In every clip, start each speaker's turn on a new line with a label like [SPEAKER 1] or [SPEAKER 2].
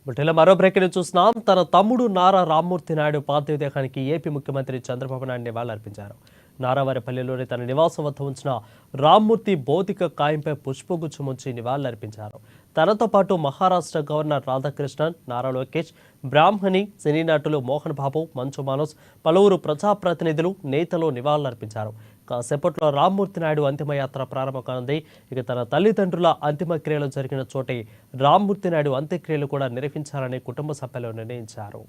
[SPEAKER 1] బుట్టెల మరో బ్రేకింగ్ చూస్తున్నాం. తన తమ్ముడు నారా రామ్మూర్తి నాయుడు పార్థివ దేహానికి ఏపీ ముఖ్యమంత్రి చంద్రబాబు నాయుడు నివాళులర్పించారు. నారావారిపల్లిలోని తన నివాసం వద్ద ఉంచిన రామ్మూర్తి భౌతిక కాయంపై పుష్పగుచ్చం ఉంచి నివాళులర్పించారు. తనతో పాటు మహారాష్ట్ర గవర్నర్ రాధాకృష్ణన్, నారా లోకేష్, బ్రాహ్మణి, సినీ నటులు మోహన్ బాబు, మంచు మనోజ్, పలువురు ప్రజాప్రతినిధులు, నేతలు నివాళులర్పించారు. కాసేపట్లో రామ్మూర్తి నాయుడు అంతిమయాత్ర ప్రారంభం కానుంది. ఇక తన తల్లిదండ్రుల అంతిమక్రియలు జరిగిన చోటే రామ్మూర్తి నాయుడు అంత్యక్రియలు కూడా నిర్వహించాలని కుటుంబ సభ్యులు నిర్ణయించారు.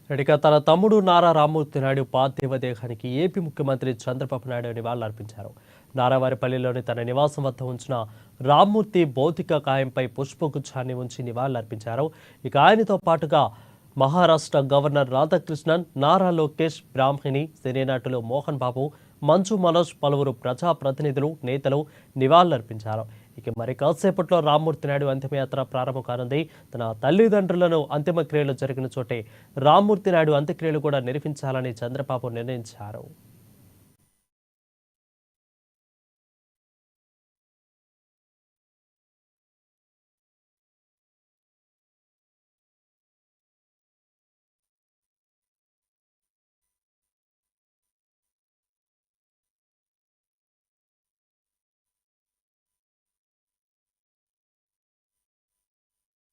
[SPEAKER 1] ఇక తన తమ్ముడు నారా రామ్మూర్తి నాయుడు పార్థివ దేహానికి ఏపీ ముఖ్యమంత్రి చంద్రబాబు నాయుడు నివాళులర్పించారు. నారావారిపల్లిలోని తన నివాసం వద్ద ఉంచిన రామ్మూర్తి భౌతిక కాయంపై పుష్పగుచ్చాన్ని ఉంచి నివాళులర్పించారు. ఇక ఆయనతో పాటుగా మహారాష్ట్ర గవర్నర్ రాధాకృష్ణన్, నారా లోకేష్, బ్రాహ్మణి, సినీ నటులు మోహన్ బాబు, మంచు మనోజ్, పలువురు ప్రజాప్రతినిధులు, నేతలు నివాళులర్పించారు. ఇక మరి కాసేపట్లో రామ్మూర్తి నాయుడు అంతిమయాత్ర ప్రారంభం కానుంది. తన తల్లిదండ్రులను అంతిమక్రియలు జరిగిన చోటే రామ్మూర్తి నాయుడు అంత్యక్రియలు కూడా నిర్వహించాలని చంద్రబాబు నిర్ణయించారు.